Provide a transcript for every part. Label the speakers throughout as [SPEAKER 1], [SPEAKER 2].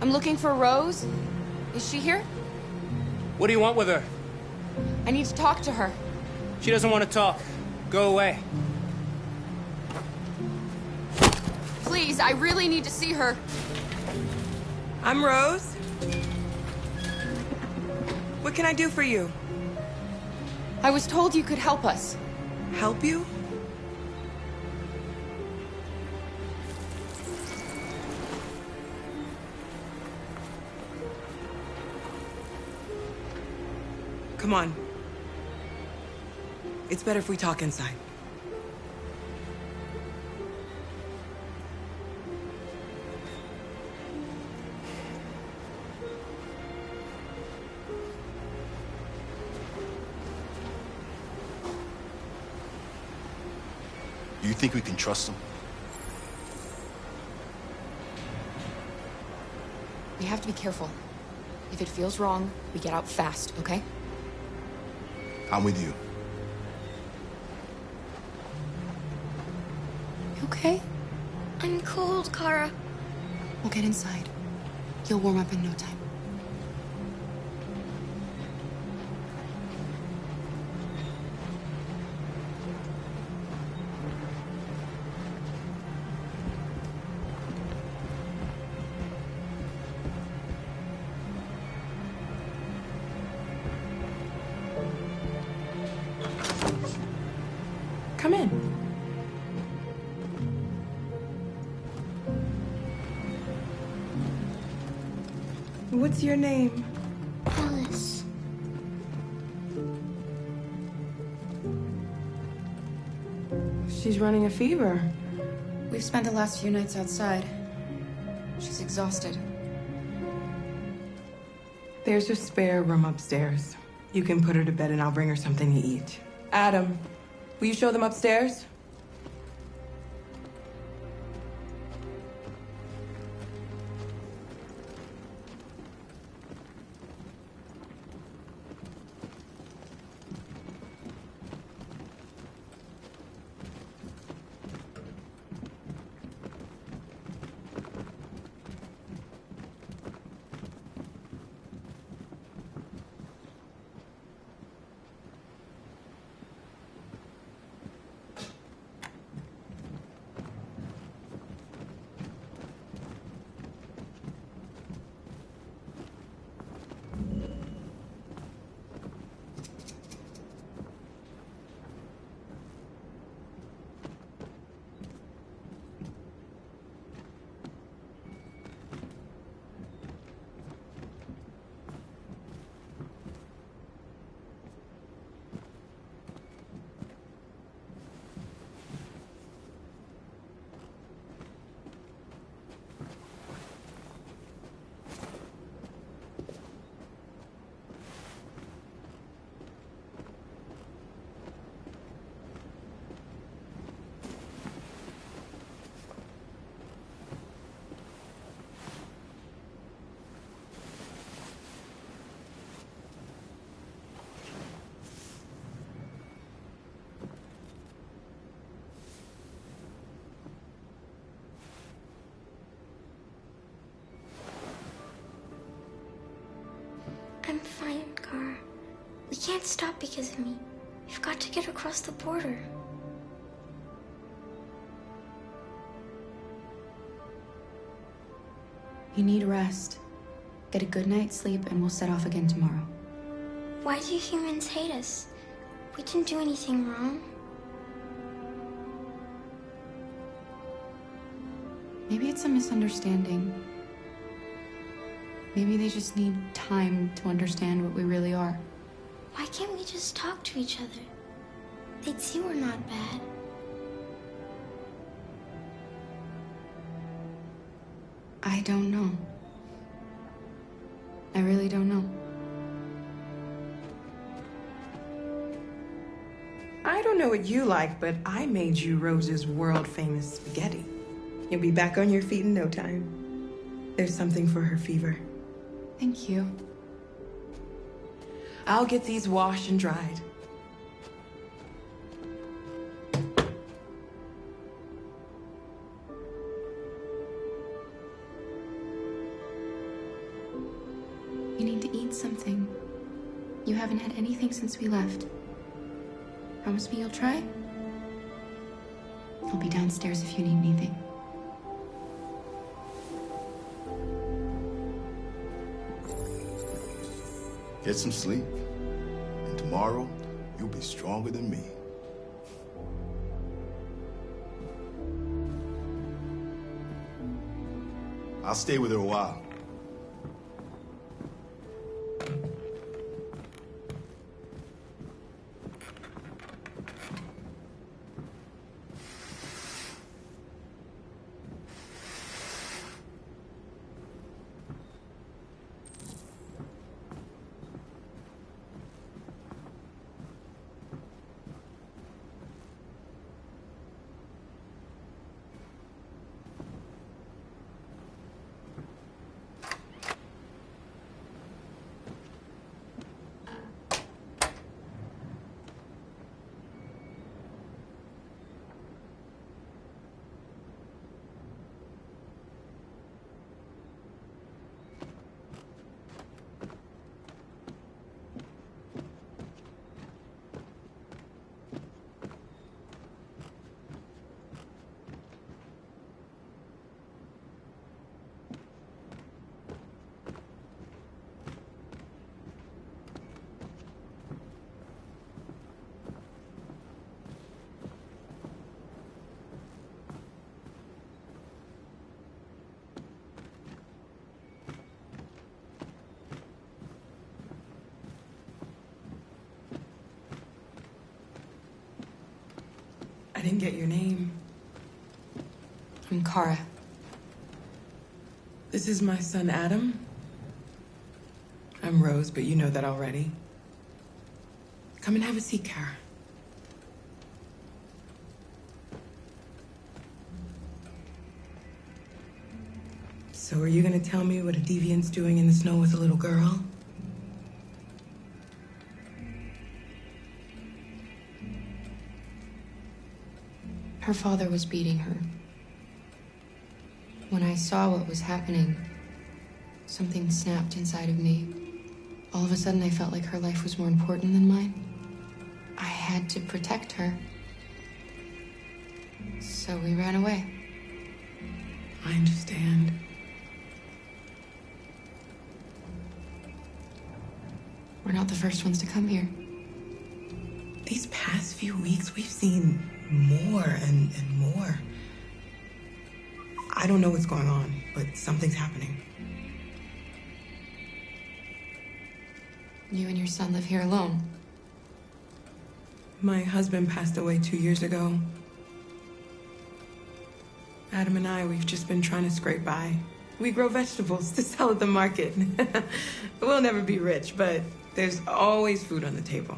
[SPEAKER 1] I'm looking for Rose. Is she here?
[SPEAKER 2] What do you want with her?
[SPEAKER 1] I need to talk to her.
[SPEAKER 2] She doesn't want to talk. Go away.
[SPEAKER 1] Please, I really need to see her.
[SPEAKER 3] I'm Rose. What can I do for you?
[SPEAKER 1] I was told you could help us.
[SPEAKER 3] Help you? Come on. It's better if we talk inside.
[SPEAKER 4] Do you think we can trust him?
[SPEAKER 1] We have to be careful. If it feels wrong, we get out fast, okay?
[SPEAKER 4] I'm with you.
[SPEAKER 1] You okay?
[SPEAKER 5] I'm cold, Kara.
[SPEAKER 1] We'll get inside. You'll warm up in no time.
[SPEAKER 3] Come in. What's your name?
[SPEAKER 5] Alice.
[SPEAKER 3] She's running a fever.
[SPEAKER 1] We've spent the last few nights outside. She's exhausted.
[SPEAKER 3] There's a spare room upstairs. You can put her to bed and I'll bring her something to eat. Adam, will you show them upstairs?
[SPEAKER 5] can't stop because of me. We've got to get across the border.
[SPEAKER 6] You need rest. Get a good night's sleep and we'll set off again tomorrow.
[SPEAKER 5] Why do humans hate us? We didn't do anything wrong.
[SPEAKER 6] Maybe it's a misunderstanding. Maybe they just need time to understand what we really are.
[SPEAKER 5] Why can't we just talk to each other? They'd see we're not bad.
[SPEAKER 6] I don't know. I really don't know.
[SPEAKER 3] I don't know what you like, but I made you Rose's world-famous spaghetti. You'll be back on your feet in no time. There's something for her fever.
[SPEAKER 6] Thank you.
[SPEAKER 3] I'll get these washed and dried.
[SPEAKER 6] You need to eat something. You haven't had anything since we left. Promise me you'll try? I'll be downstairs if you need anything.
[SPEAKER 4] Get some sleep. And tomorrow, you'll be stronger than me. I'll stay with her a while.
[SPEAKER 3] I didn't get your name.
[SPEAKER 6] I'm Kara.
[SPEAKER 3] This is my son, Adam. I'm Rose, but you know that already. Come and have a seat, Kara. So are you gonna tell me what a deviant's doing in the snow with a little girl?
[SPEAKER 6] Her father was beating her. When I saw what was happening, something snapped inside of me. All of a sudden, I felt like her life was more important than mine. I had to protect her. So we ran away.
[SPEAKER 3] I understand.
[SPEAKER 6] We're not the first ones to come here.
[SPEAKER 3] These past few weeks, we've seen more and more. I don't know what's going on, but something's happening.
[SPEAKER 6] You and your son live here alone.
[SPEAKER 3] My husband passed away 2 years ago. Adam and I, we've just been trying to scrape by. We grow vegetables to sell at the market. We'll never be rich, but there's always food on the table.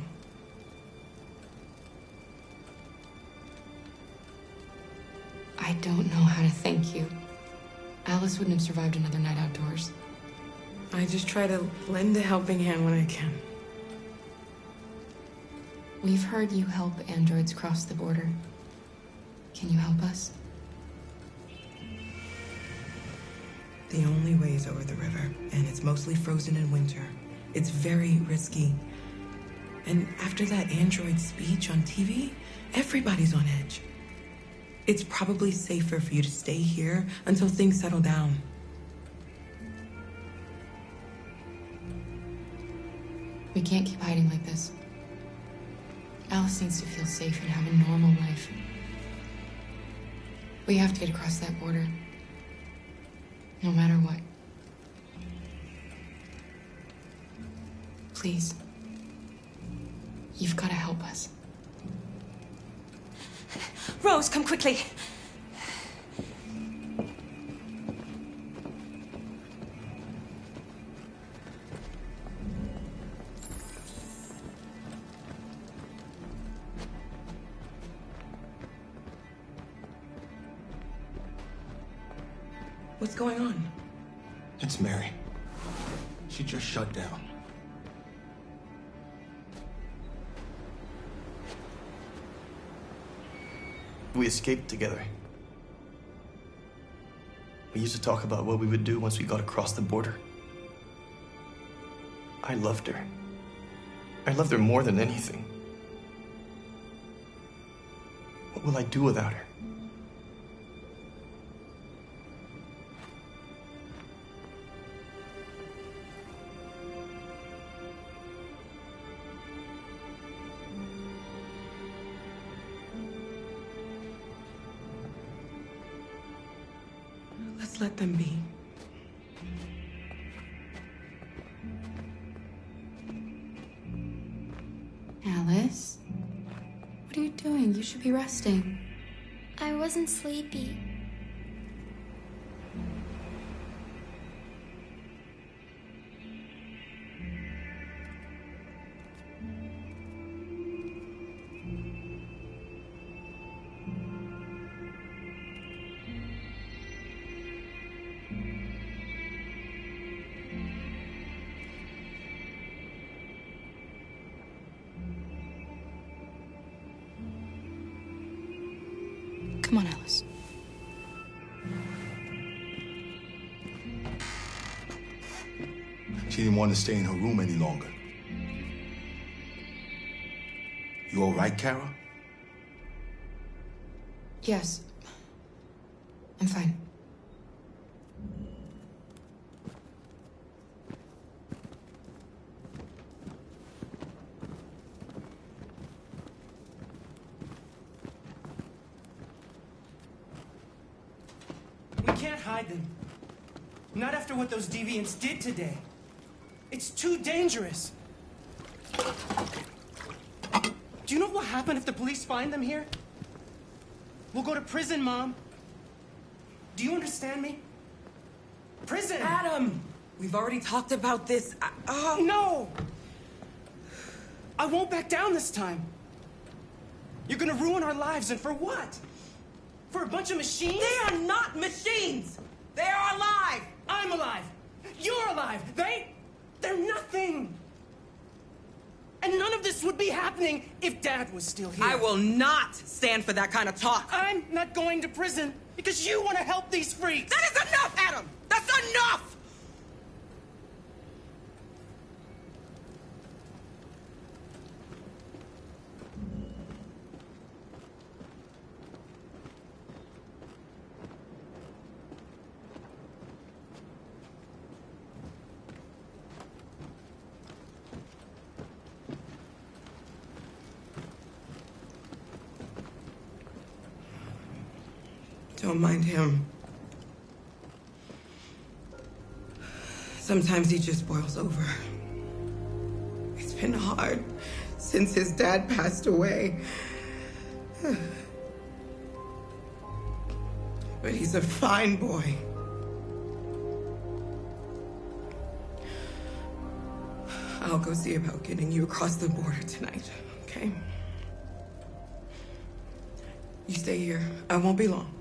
[SPEAKER 6] I don't know how to thank you. Alice wouldn't have survived another night outdoors.
[SPEAKER 3] I just try to lend a helping hand when I can.
[SPEAKER 6] We've heard you help androids cross the border. Can you help us?
[SPEAKER 3] The only way is over the river, and it's mostly frozen in winter. It's very risky. And after that android speech on TV, everybody's on edge. It's probably safer for you to stay here until things settle down.
[SPEAKER 6] We can't keep hiding like this. Alice needs to feel safe and have a normal life. We have to get across that border. No matter what. Please. You've got to help us.
[SPEAKER 7] Rose, come quickly.
[SPEAKER 3] What's going on?
[SPEAKER 4] It's Mary. She just shut down.
[SPEAKER 8] We escaped together. We used to talk about what we would do once we got across the border. I loved her. I loved her more than anything. What will I do without her?
[SPEAKER 3] Let's let them be.
[SPEAKER 6] Alice? What are you doing? You should be resting.
[SPEAKER 5] I wasn't sleepy.
[SPEAKER 6] Come on, Alice.
[SPEAKER 4] She didn't want to stay in her room any longer. You all right, Kara?
[SPEAKER 6] Yes. I'm fine.
[SPEAKER 2] We can't hide them. Not after what those deviants did today. It's too dangerous. Do you know what will happen if the police find them here? We'll go to prison, Mom. Do you understand me? Prison!
[SPEAKER 3] Adam! We've already talked about this.
[SPEAKER 2] No! I won't back down this time. You're gonna ruin our lives, and for what? For a bunch of machines?
[SPEAKER 3] They are not machines! They are alive!
[SPEAKER 2] I'm alive! You're alive! They're nothing! And none of this would be happening if Dad was still here.
[SPEAKER 3] I will not stand for that kind of talk.
[SPEAKER 2] I'm not going to prison because you want to help these freaks!
[SPEAKER 3] That is enough, Adam! That's enough! Don't mind him. Sometimes he just boils over. It's been hard since his dad passed away. But he's a fine boy. I'll go see about getting you across the border tonight, okay? You stay here. I won't be long.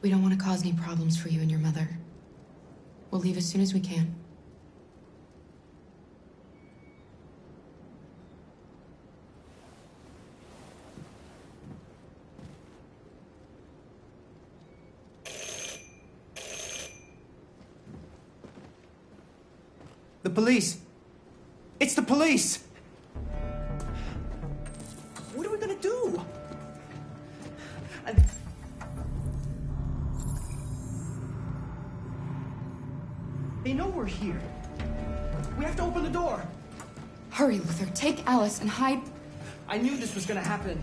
[SPEAKER 6] We don't want to cause any problems for you and your mother. We'll leave as soon as we can.
[SPEAKER 2] The police! It's the police! What are we gonna do? They know we're here. We have to open the door.
[SPEAKER 1] Hurry, Luther. Take Alice and hide
[SPEAKER 2] I knew this was gonna happen.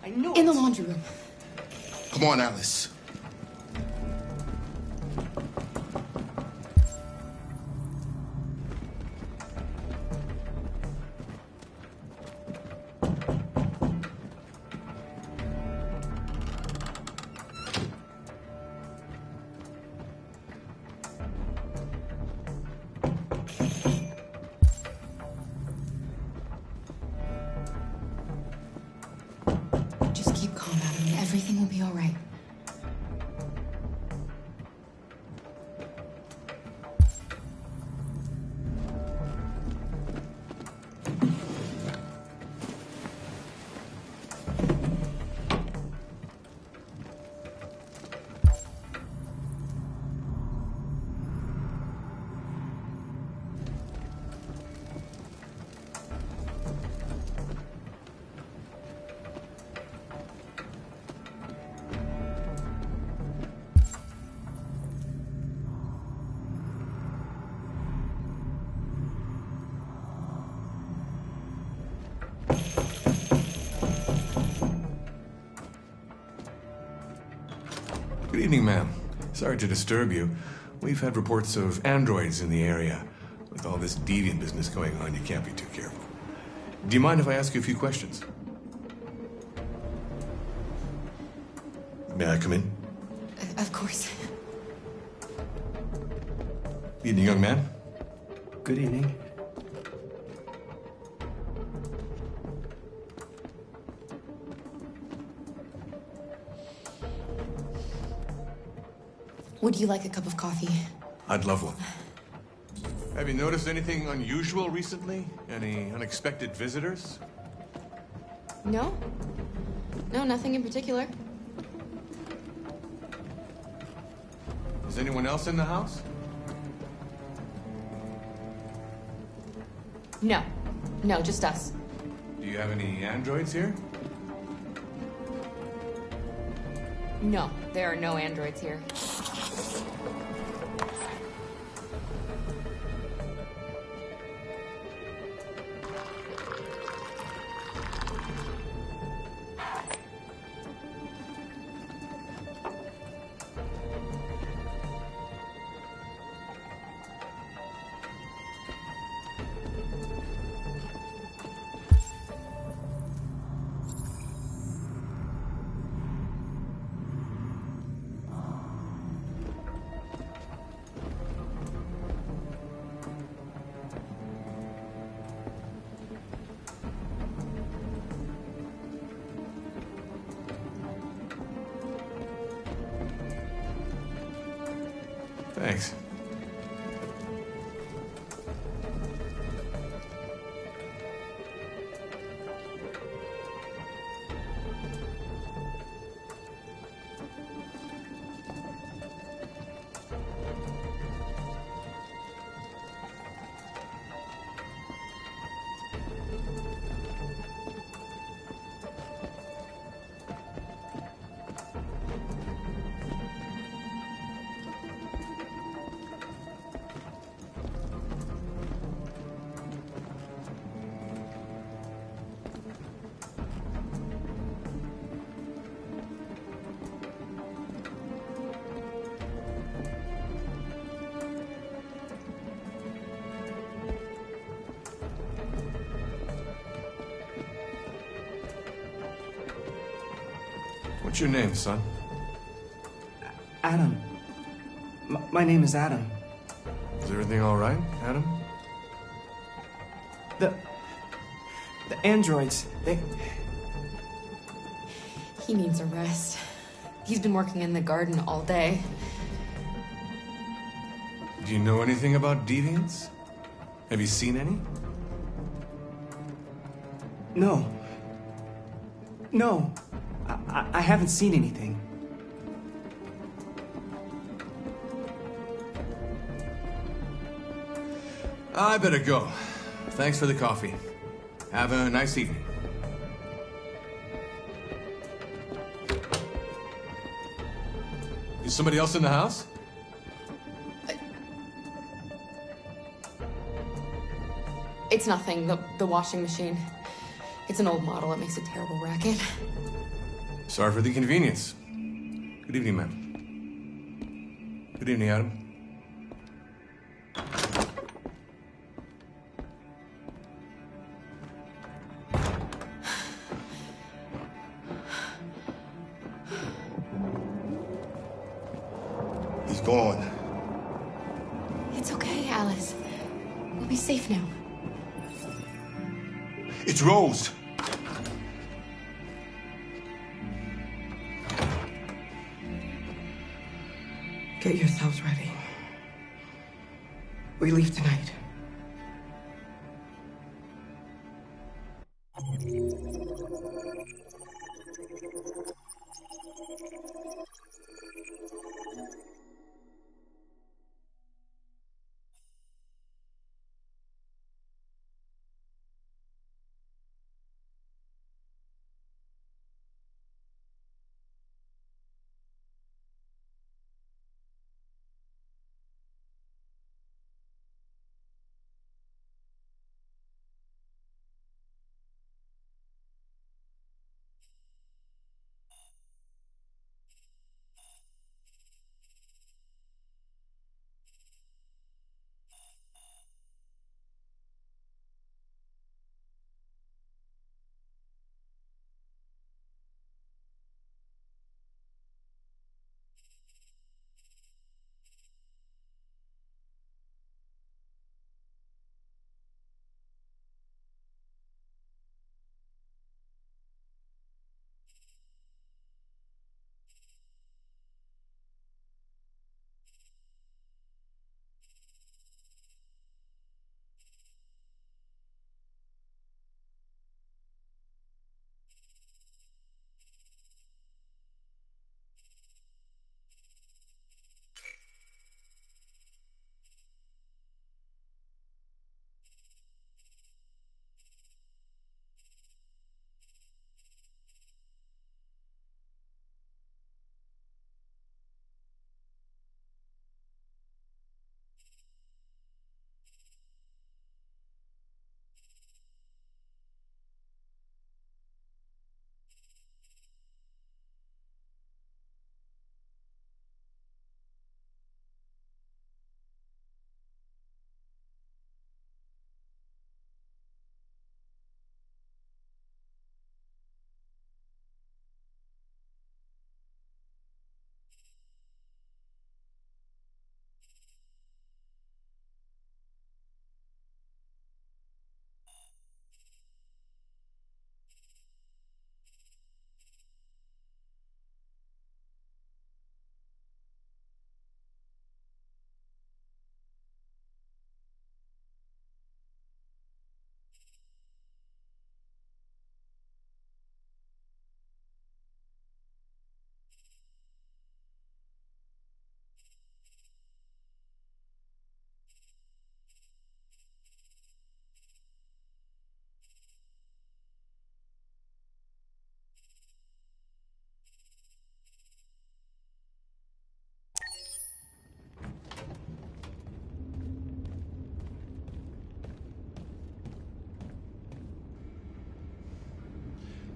[SPEAKER 2] I knew it.
[SPEAKER 1] in the laundry room.
[SPEAKER 4] Come on, Alice.
[SPEAKER 6] Just keep calm, Adam. Everything will be all right.
[SPEAKER 9] Good evening, ma'am. Sorry to disturb you. We've had reports of androids in the area. With all this deviant business going on, you can't be too careful. Do you mind if I ask you a few questions? May I come in?
[SPEAKER 6] Of course.
[SPEAKER 9] Evening, young man.
[SPEAKER 2] Good evening.
[SPEAKER 6] Would you like a cup of coffee?
[SPEAKER 9] I'd love one. Have you noticed anything unusual recently? Any unexpected visitors?
[SPEAKER 6] No? No, nothing in particular.
[SPEAKER 9] Is anyone else in the house?
[SPEAKER 6] No. No, just us.
[SPEAKER 9] Do you have any androids here?
[SPEAKER 6] No, there are no androids here.
[SPEAKER 9] Thanks. What's your name, son?
[SPEAKER 2] Adam. My name is Adam.
[SPEAKER 9] Is everything all right, Adam?
[SPEAKER 2] The androids, they...
[SPEAKER 6] He needs a rest. He's been working in the garden all day.
[SPEAKER 9] Do you know anything about deviants? Have you seen any?
[SPEAKER 2] No. No. I haven't seen anything.
[SPEAKER 9] I better go. Thanks for the coffee. Have a nice evening. Is somebody else in the house?
[SPEAKER 6] It's nothing, the washing machine. It's an old model. It makes a terrible racket.
[SPEAKER 9] Sorry for the inconvenience. Good evening, ma'am. Good evening, Adam.
[SPEAKER 4] He's gone.
[SPEAKER 6] It's okay, Alice. We'll be safe now.
[SPEAKER 4] It's Rose.
[SPEAKER 3] Get yourselves ready. We leave tonight.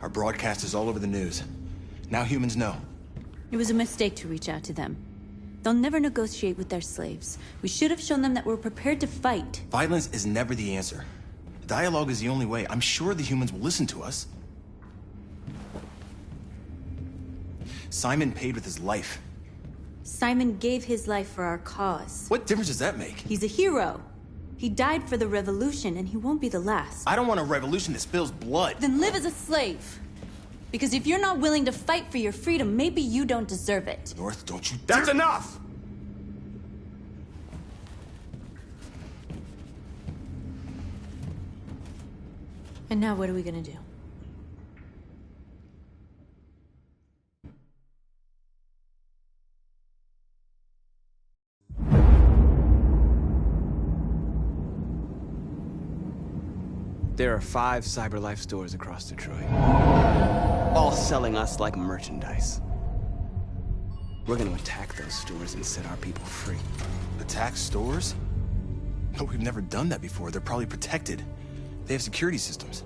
[SPEAKER 10] Our broadcast is all over the news. Now humans know.
[SPEAKER 11] It was a mistake to reach out to them. They'll never negotiate with their slaves. We should have shown them that we're prepared to fight.
[SPEAKER 10] Violence is never the answer. Dialogue is the only way. I'm sure the humans will listen to us. Simon paid with his life.
[SPEAKER 11] Simon gave his life for our cause.
[SPEAKER 10] What difference does that make?
[SPEAKER 11] He's a hero. He died for the revolution, and he won't be the last.
[SPEAKER 10] I don't want a revolution that spills blood.
[SPEAKER 11] Then live as a slave. Because if you're not willing to fight for your freedom, maybe you don't deserve it.
[SPEAKER 10] North, don't you
[SPEAKER 8] That's enough!
[SPEAKER 11] And now what are we gonna do?
[SPEAKER 12] There are 5 CyberLife stores across Detroit, all selling us like merchandise. We're gonna attack those stores and set our people free.
[SPEAKER 10] Attack stores? No, we've never done that before. They're probably protected. They have security systems.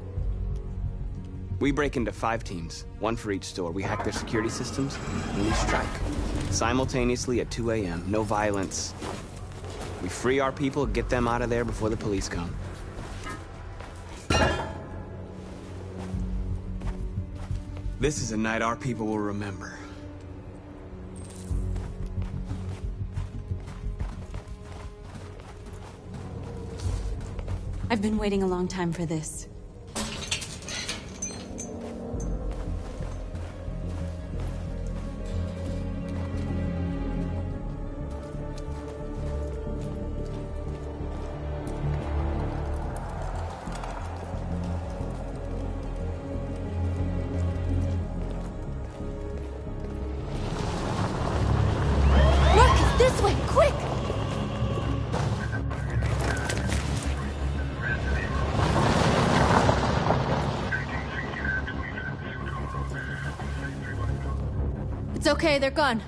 [SPEAKER 12] We break into 5 teams, 1 for each store. We hack their security systems, and we strike. Simultaneously at 2 a.m., no violence. We free our people, get them out of there before the police come. This is a night our people will remember.
[SPEAKER 11] I've been waiting a long time for this. It's okay, they're gone.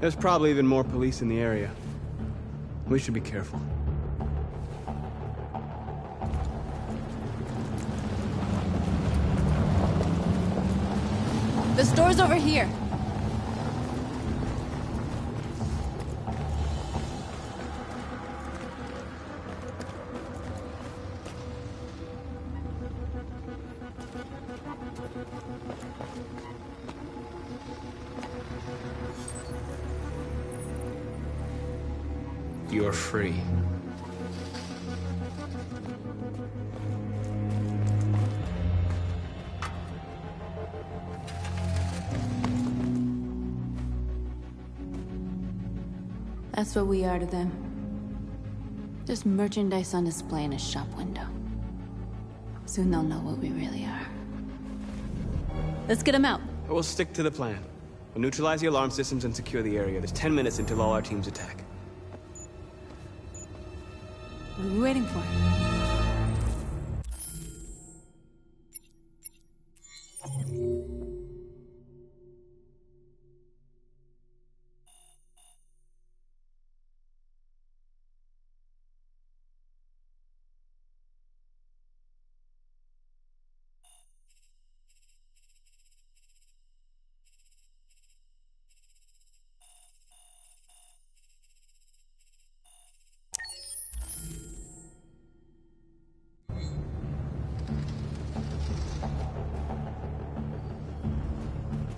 [SPEAKER 12] There's probably even more police in the area. We should be careful.
[SPEAKER 11] The store's over here.
[SPEAKER 12] You're free.
[SPEAKER 11] That's what we are to them. Just merchandise on display in a shop window. Soon they'll know what we really are. Let's get them out.
[SPEAKER 12] We'll stick to the plan. We'll neutralize the alarm systems and secure the area. There's 10 minutes until all our teams attack.
[SPEAKER 11] What are we waiting for?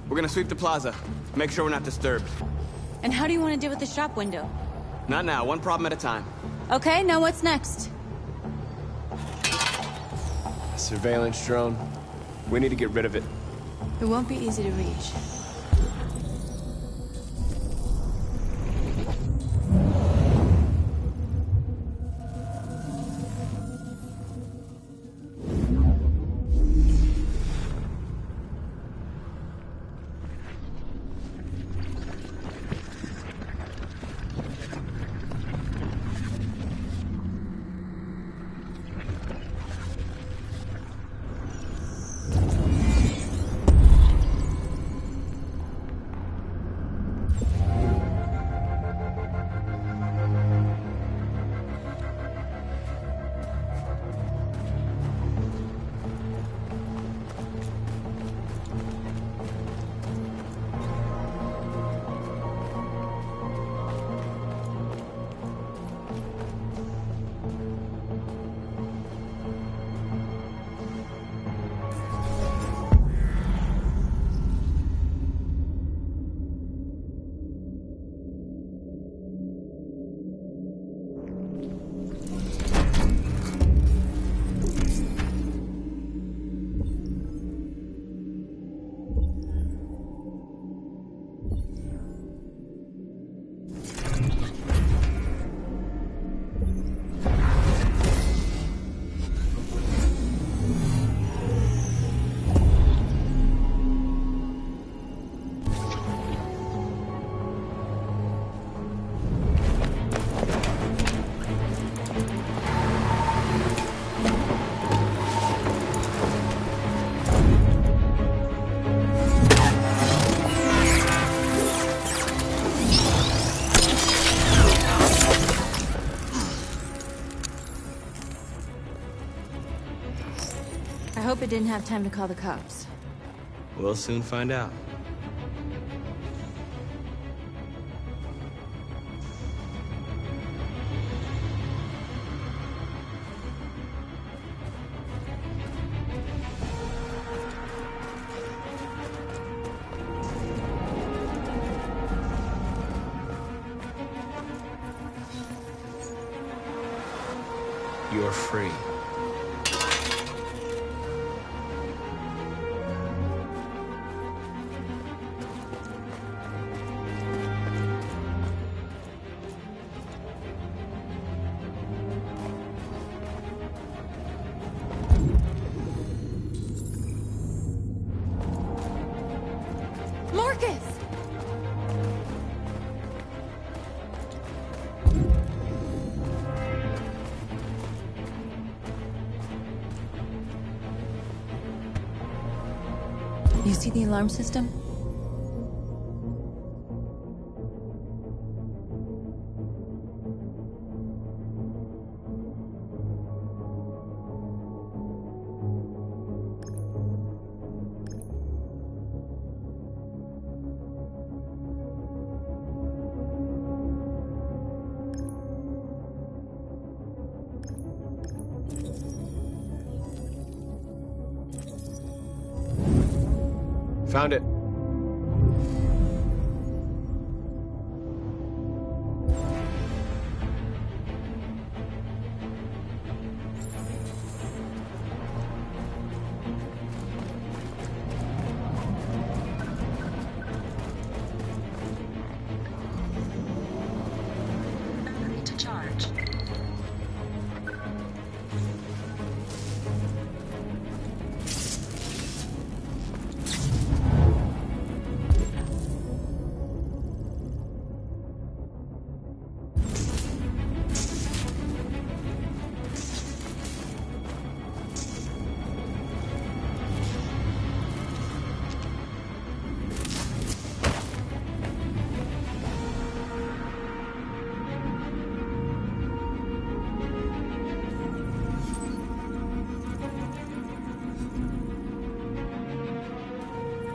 [SPEAKER 12] We're gonna sweep the plaza. Make sure we're not disturbed.
[SPEAKER 11] And how do you want to deal with the shop window?
[SPEAKER 12] Not now, one problem at a time.
[SPEAKER 11] Okay, now what's next?
[SPEAKER 12] A surveillance drone. We need to get rid of it.
[SPEAKER 11] It won't be easy to reach. I hope it didn't have time to call the cops.
[SPEAKER 12] We'll soon find out. You're free.
[SPEAKER 11] Marcus! You see the alarm system?
[SPEAKER 12] Found it.
[SPEAKER 13] Battery to charge.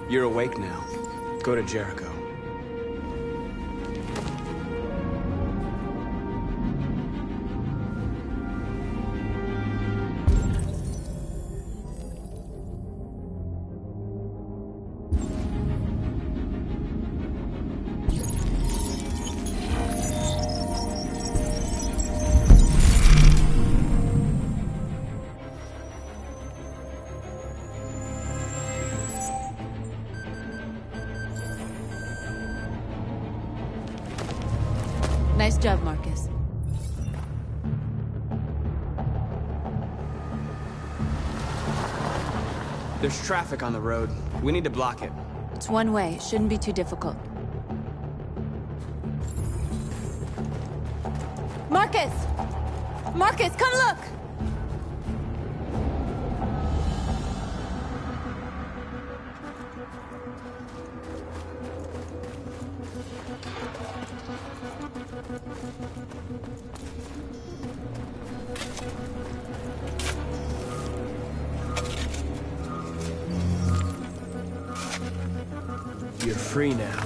[SPEAKER 12] You're awake now. Go to Jericho.
[SPEAKER 11] Nice job, Marcus.
[SPEAKER 12] There's traffic on the road. We need to block it.
[SPEAKER 11] It's one way. It shouldn't be too difficult. Marcus! Marcus, come look!
[SPEAKER 12] You're free now.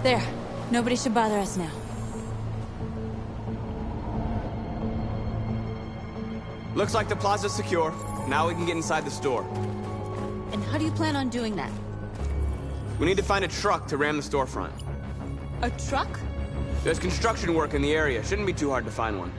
[SPEAKER 11] There. Nobody should bother us now.
[SPEAKER 12] Looks like the plaza's secure. Now we can get inside the store.
[SPEAKER 11] And how do you plan on doing that?
[SPEAKER 12] We need to find a truck to ram the storefront.
[SPEAKER 11] A truck?
[SPEAKER 12] There's construction work in the area. Shouldn't be too hard to find one.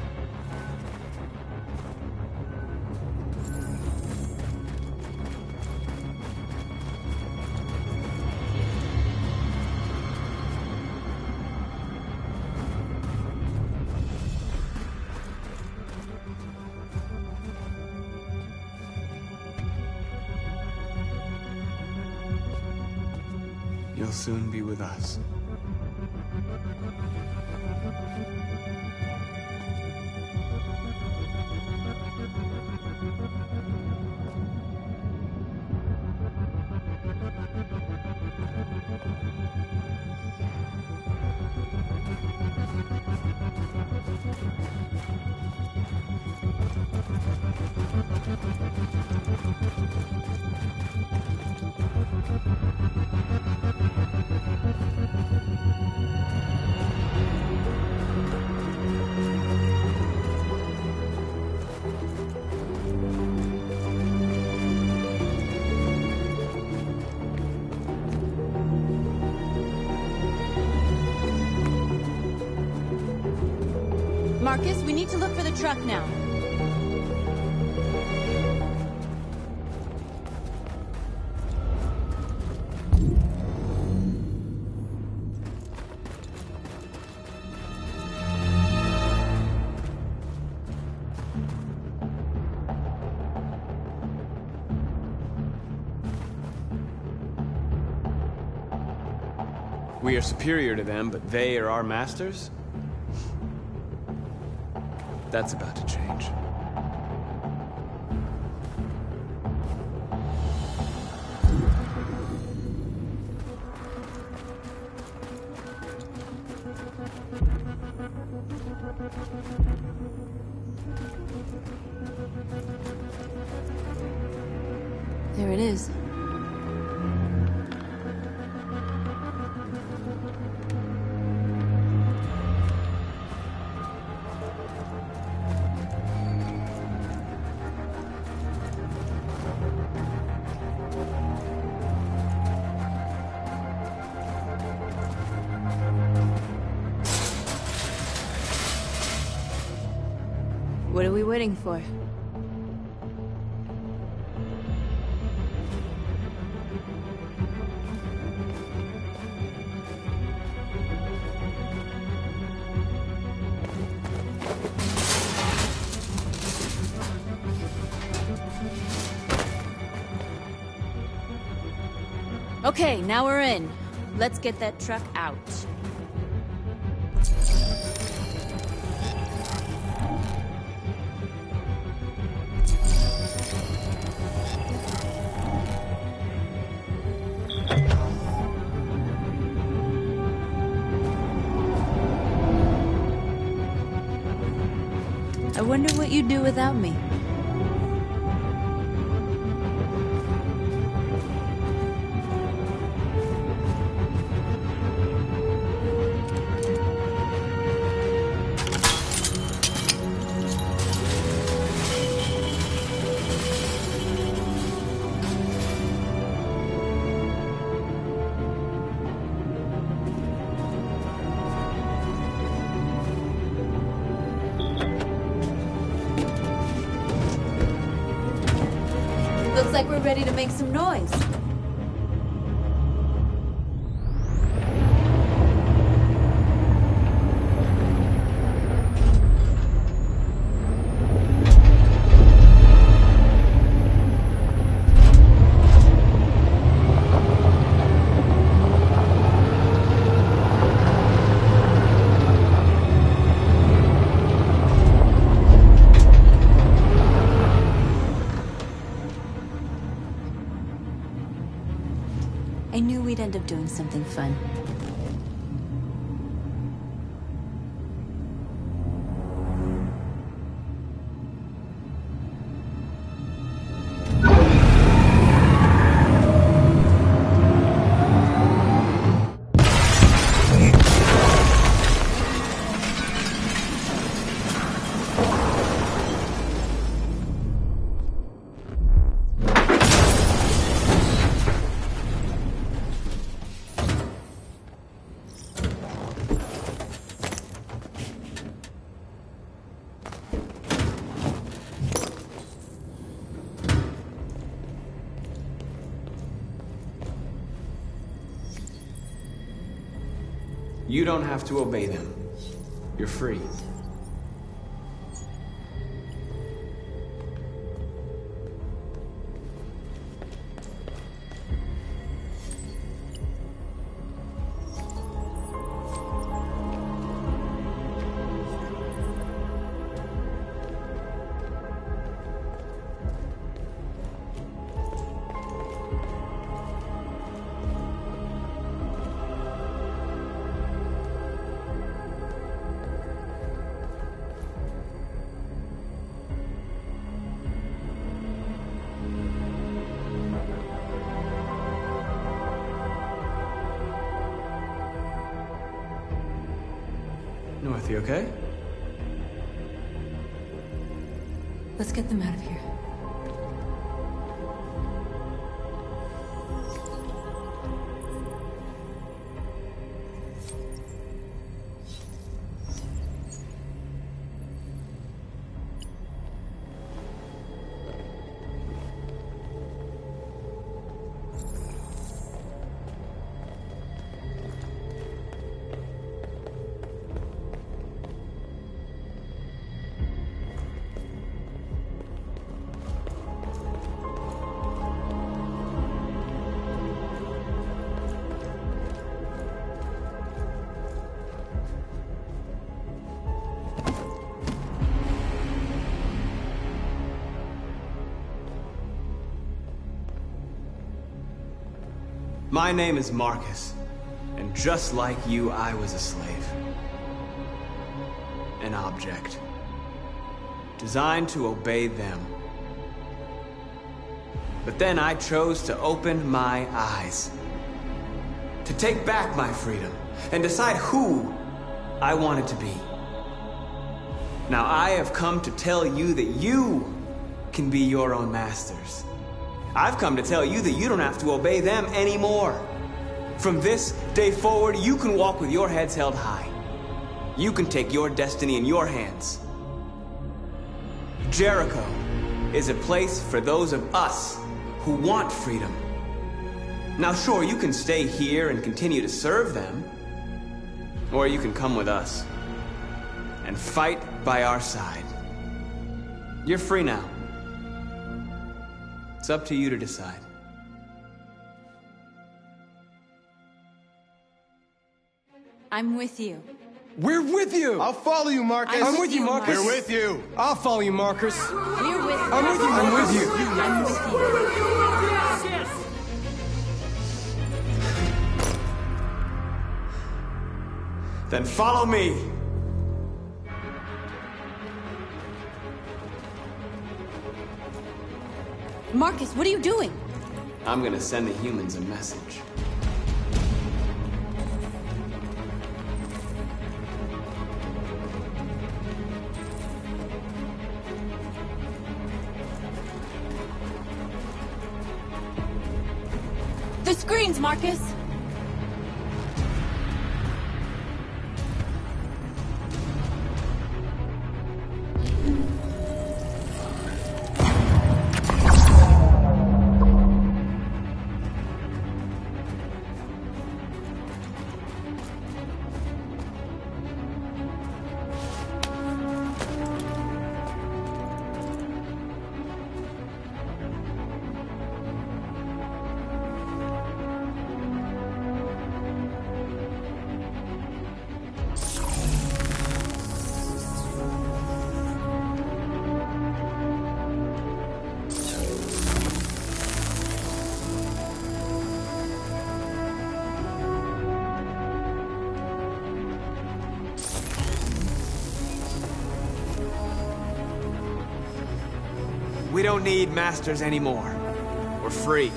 [SPEAKER 12] You'll soon be with us.
[SPEAKER 11] Marcus, we need to look for the truck now.
[SPEAKER 12] We are superior to them, but they are our masters? That's about to change.
[SPEAKER 11] There it is. What are we waiting for? Okay, now we're in. Let's get that truck out. I wonder what you'd do without me. Looks like we're ready to make some noise. I knew we'd end up doing something fun.
[SPEAKER 12] You don't have to obey them. You're free. You okay?
[SPEAKER 11] Let's get them out of here.
[SPEAKER 12] My name is Marcus, and just like you, I was a slave. An object. Designed to obey them. But then I chose to open my eyes. To take back my freedom, and decide who I wanted to be. Now I have come to tell you that you can be your own masters. I've come to tell you that you don't have to obey them anymore. From this day forward, you can walk with your heads held high. You can take your destiny in your hands. Jericho is a place for those of us who want freedom. Now sure, you can stay here and continue to serve them, or you can come with us and fight by our side. You're free now. It's up to you to decide.
[SPEAKER 11] I'm with you.
[SPEAKER 14] We're with you!
[SPEAKER 4] I'll follow you, Marcus.
[SPEAKER 14] I'm with you, Marcus.
[SPEAKER 4] We're with you.
[SPEAKER 14] I'll follow you, Marcus.
[SPEAKER 11] We're with you.
[SPEAKER 14] I'm with you. I'm with you.
[SPEAKER 11] I'm with you.
[SPEAKER 12] Then follow me.
[SPEAKER 11] Marcus, what are you doing?
[SPEAKER 12] I'm gonna send the humans a message.
[SPEAKER 11] The screens, Marcus!
[SPEAKER 12] We don't need masters anymore. We're free.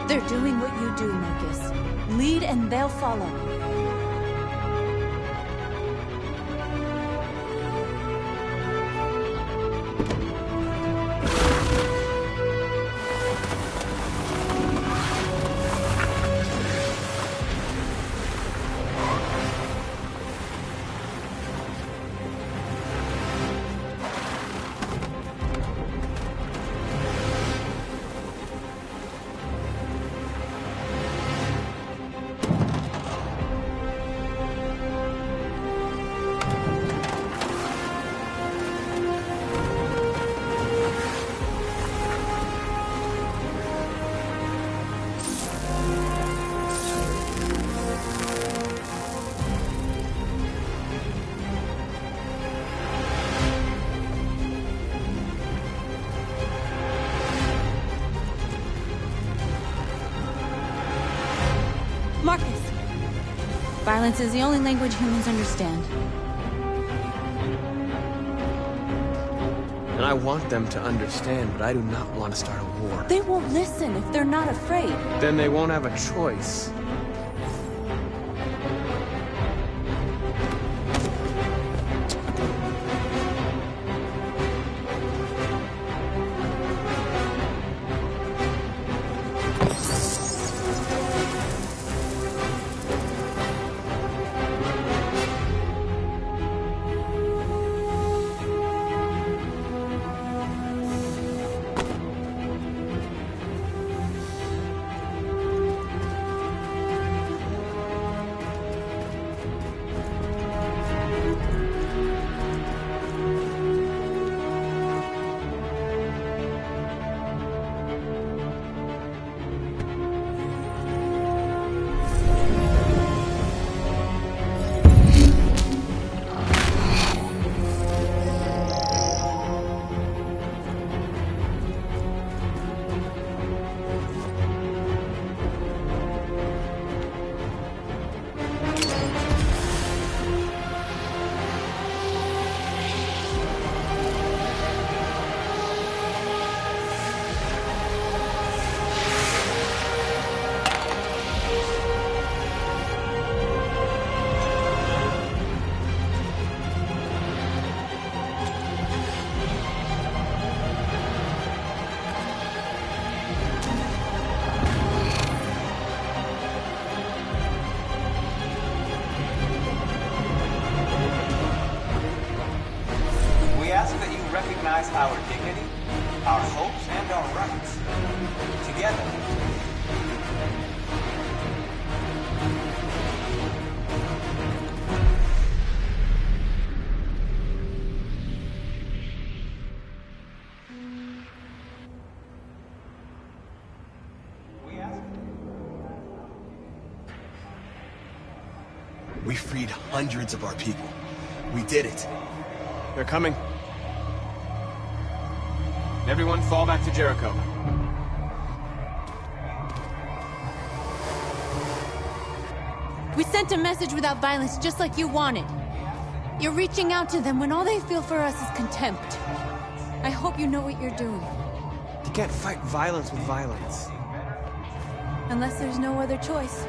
[SPEAKER 11] They're doing what you do, Marcus. Lead and they'll follow. Violence is the only language humans understand.
[SPEAKER 12] And I want them to understand, but I do not want to start a war.
[SPEAKER 11] They won't listen if they're not afraid.
[SPEAKER 12] Then they won't have a choice.
[SPEAKER 15] Recognize our dignity, our hopes, and our rights. Together.
[SPEAKER 10] We freed hundreds of our people. We did it.
[SPEAKER 12] They're coming. Everyone fall back to Jericho.
[SPEAKER 11] We sent a message without violence, just like you wanted. You're reaching out to them when all they feel for us is contempt. I hope you know what you're doing.
[SPEAKER 12] You can't fight violence with violence.
[SPEAKER 11] Unless there's no other choice.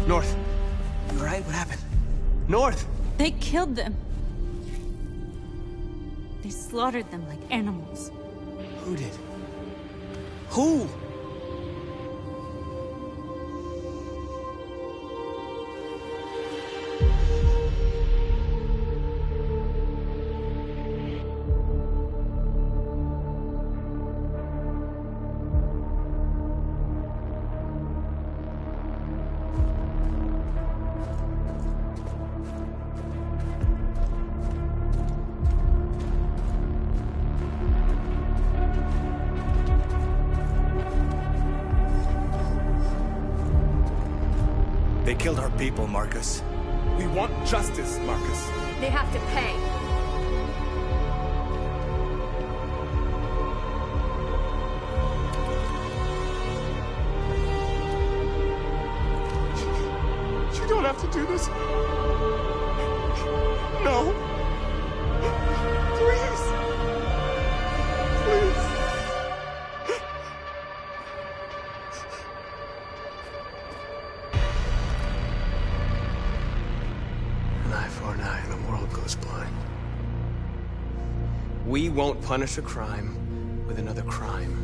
[SPEAKER 12] North. You all right? What happened? North!
[SPEAKER 11] They killed them. They slaughtered them like animals.
[SPEAKER 12] Who did? Who?
[SPEAKER 10] They killed our people, Marcus.
[SPEAKER 8] We want justice, Marcus.
[SPEAKER 1] They have to pay.
[SPEAKER 8] You don't have to do this. No. Please. Please.
[SPEAKER 12] An eye for an eye and the world goes blind. We won't punish a crime with another crime.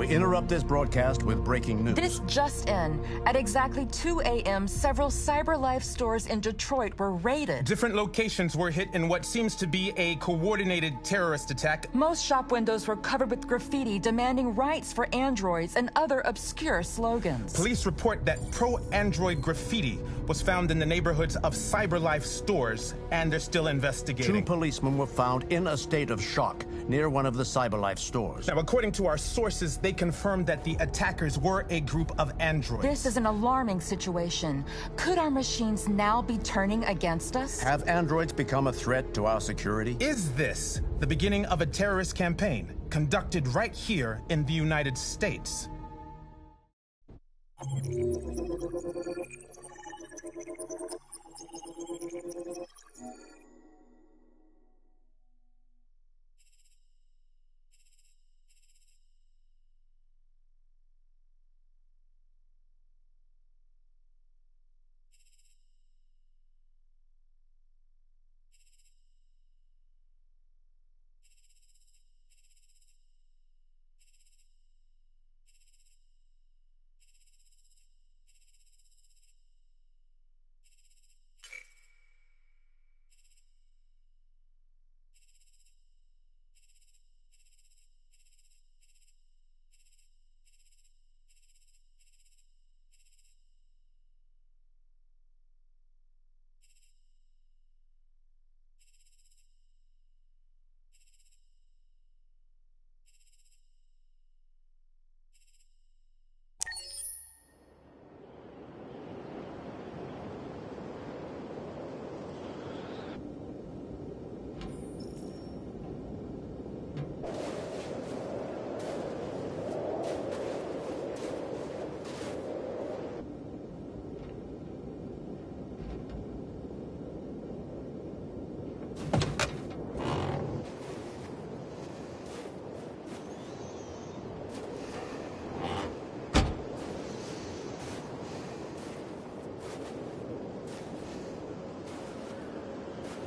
[SPEAKER 16] We interrupt this broadcast with breaking news.
[SPEAKER 13] This just in. At exactly 2 a.m., several CyberLife stores in Detroit were raided.
[SPEAKER 2] Different locations were hit in what seems to be a coordinated terrorist attack.
[SPEAKER 13] Most shop windows were covered with graffiti demanding rights for androids and other obscure slogans.
[SPEAKER 2] Police report that pro-android graffiti was found in the neighborhoods of CyberLife stores, and they're still investigating.
[SPEAKER 16] 2 policemen were found in a state of shock near one of the CyberLife stores.
[SPEAKER 2] Now, according to our sources, they confirmed that the attackers were a group of androids.
[SPEAKER 13] This is an alarming situation. Could our machines now be turning against us?
[SPEAKER 16] Have androids become a threat to our security?
[SPEAKER 2] Is this the beginning of a terrorist campaign conducted right here in the United States?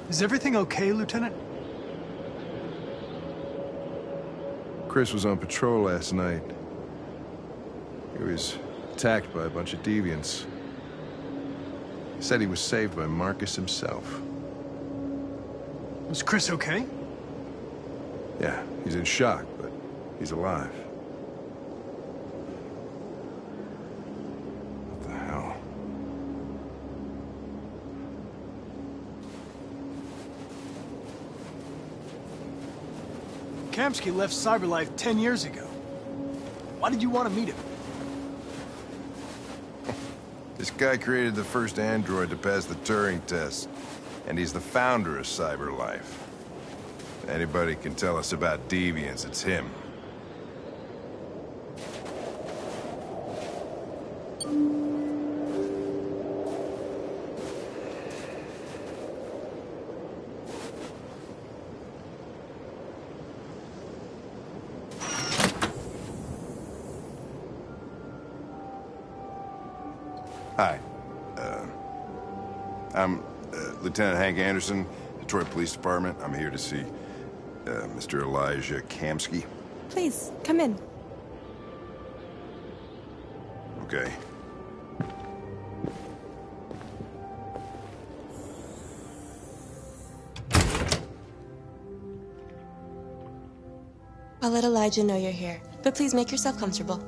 [SPEAKER 17] Is everything okay, Lieutenant?
[SPEAKER 18] Chris was on patrol last night. He was attacked by a bunch of deviants. He said he was saved by Marcus himself.
[SPEAKER 17] Was Chris okay?
[SPEAKER 18] Yeah, he's in shock, but he's alive. What the hell?
[SPEAKER 17] Kamsky left CyberLife 10 years ago. Why did you want to meet him?
[SPEAKER 18] This guy created the first android to pass the Turing test, and he's the founder of CyberLife. If anybody can tell us about deviants, it's him. Hi. I'm Lieutenant Hank Anderson, Detroit Police Department. I'm here to see Mr. Elijah Kamsky.
[SPEAKER 19] Please, come in.
[SPEAKER 18] Okay.
[SPEAKER 19] I'll let Elijah know you're here, but please make yourself comfortable.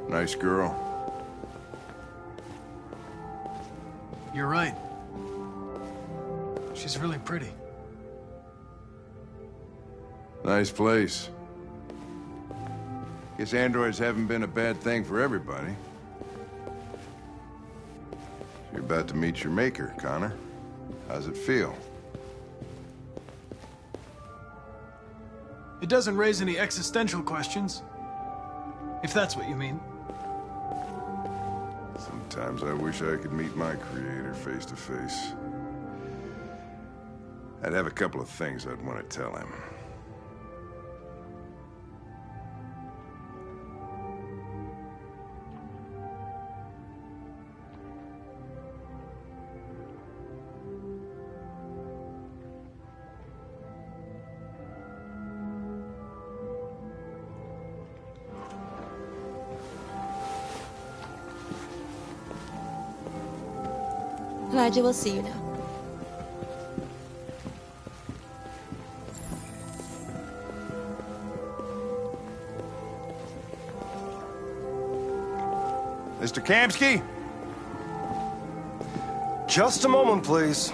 [SPEAKER 18] Nice girl.
[SPEAKER 17] You're right. She's really pretty.
[SPEAKER 18] Nice place. Guess androids haven't been a bad thing for everybody. You're about to meet your maker, Connor. How's it feel?
[SPEAKER 17] It doesn't raise any existential questions. If that's what you mean.
[SPEAKER 18] Some Sometimes I wish I could meet my creator face to face. I'd have a couple of things I'd want to tell him.
[SPEAKER 19] Elijah will see you now.
[SPEAKER 18] Mr. Kamsky?
[SPEAKER 14] Just a moment, please.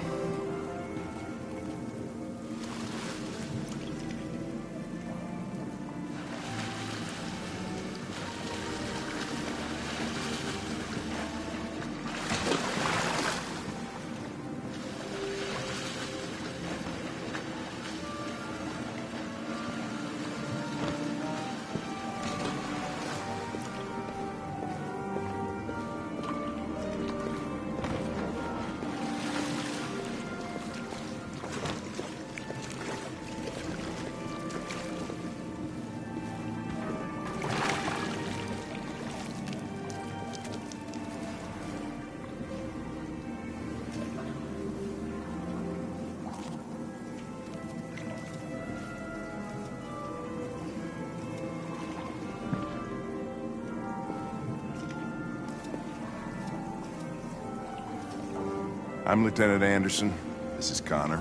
[SPEAKER 18] I'm Lieutenant Anderson. This is Connor.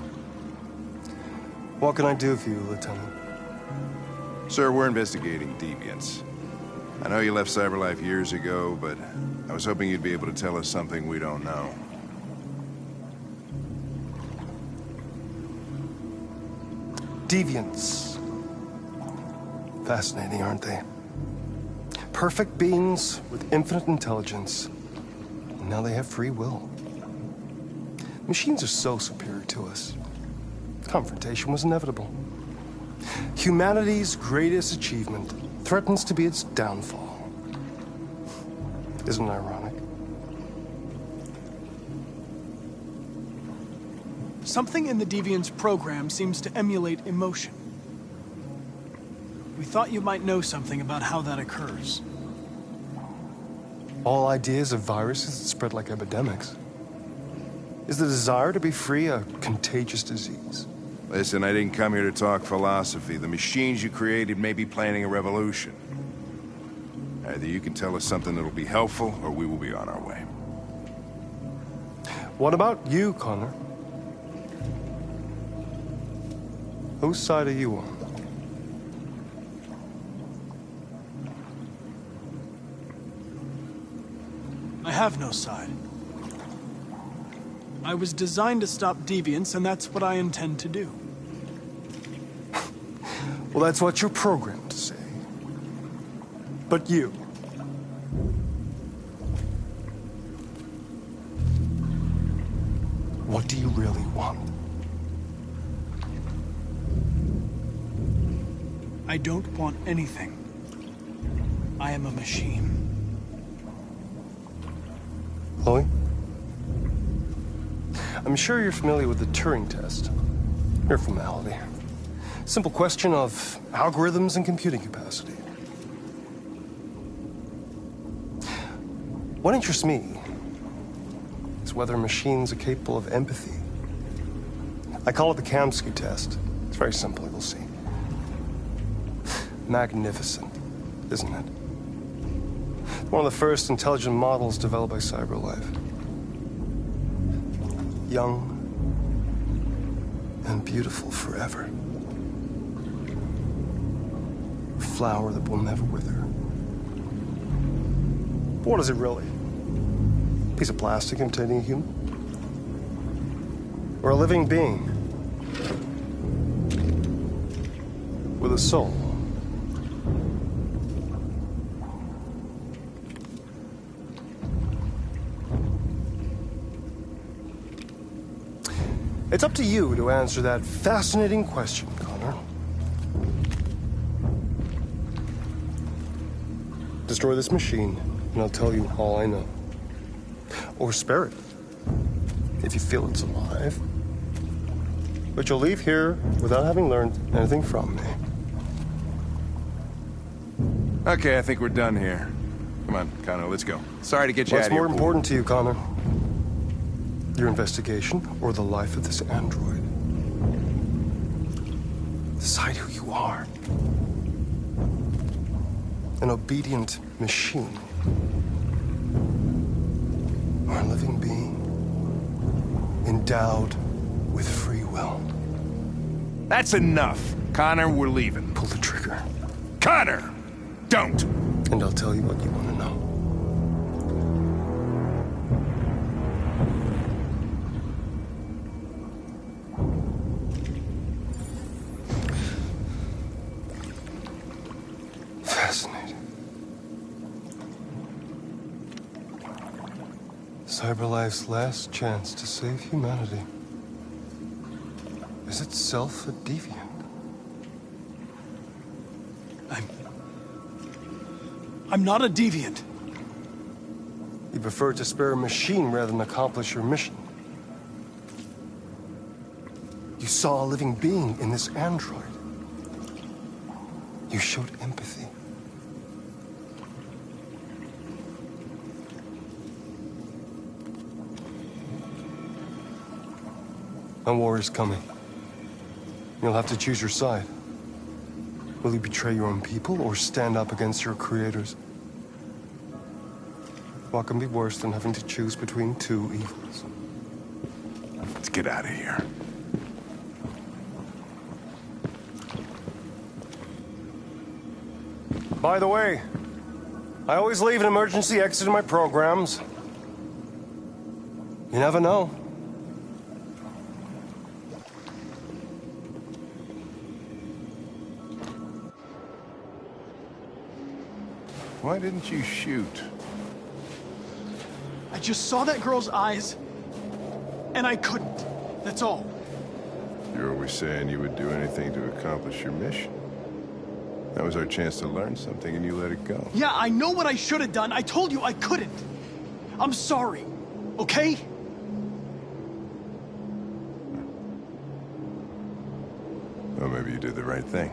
[SPEAKER 14] What can I do for you, Lieutenant?
[SPEAKER 18] Sir, we're investigating deviants. I know you left CyberLife years ago, but I was hoping you'd be able to tell us something we don't know.
[SPEAKER 14] Deviants. Fascinating, aren't they? Perfect beings with infinite intelligence. And now they have free will. Machines are so superior to us. Confrontation was inevitable. Humanity's greatest achievement threatens to be its downfall. Isn't it ironic?
[SPEAKER 17] Something in the Deviant's program seems to emulate emotion. We thought you might know something about how that occurs.
[SPEAKER 14] All ideas of viruses that spread like epidemics. Is the desire to be free a contagious disease?
[SPEAKER 18] Listen, I didn't come here to talk philosophy. The machines you created may be planning a revolution. Either you can tell us something that'll be helpful, or we will be on our way.
[SPEAKER 14] What about you, Connor? Whose side are you on?
[SPEAKER 17] I have no side. I was designed to stop deviants, and that's what I intend to do.
[SPEAKER 14] Well, that's what you're programmed to say. But you... what do you really want?
[SPEAKER 17] I don't want anything. I am a machine.
[SPEAKER 14] Chloe? I'm sure you're familiar with the Turing test. Mere formality. Simple question of algorithms and computing capacity. What interests me is whether machines are capable of empathy. I call it the Kamsky test. It's very simple, you'll see. Magnificent, isn't it? One of the first intelligent models developed by CyberLife. Young and beautiful forever. A flower that will never wither. But what is it really? A piece of plastic imitating a human? Or a living being? With a soul? It's up to you to answer that fascinating question, Connor. Destroy this machine, and I'll tell you all I know. or spare it, if you feel it's alive. But you'll leave here without having learned anything from me.
[SPEAKER 18] Okay, I think we're done here. Come on, Connor, let's go. Sorry to get you out
[SPEAKER 14] What's
[SPEAKER 18] of here.
[SPEAKER 14] more important to you, Connor? Your investigation or the life of this android? Decide who you are. An obedient machine. Or a living being. Endowed with free will.
[SPEAKER 18] That's enough. Connor, we're leaving.
[SPEAKER 14] Pull the trigger.
[SPEAKER 18] Connor! Don't!
[SPEAKER 14] And I'll tell you what you want to know. Fascinating. CyberLife's last chance to save humanity is itself a deviant.
[SPEAKER 17] I'm not a deviant.
[SPEAKER 14] You prefer to spare a machine rather than accomplish your mission. You saw a living being in this android. You showed empathy. A war is coming. You'll have to choose your side. Will you betray your own people or stand up against your creators? What can be worse than having to choose between two evils?
[SPEAKER 18] Let's get out of here.
[SPEAKER 14] By the way, I always leave an emergency exit in my programs. You never know.
[SPEAKER 18] Why didn't you shoot?
[SPEAKER 17] I just saw that girl's eyes, and I couldn't. That's all.
[SPEAKER 18] You're always saying you would do anything to accomplish your mission. That was our chance to learn something, and you let it go.
[SPEAKER 17] Yeah, I know what I should have done. I told you I couldn't. I'm sorry, okay?
[SPEAKER 18] Well, maybe you did the right thing.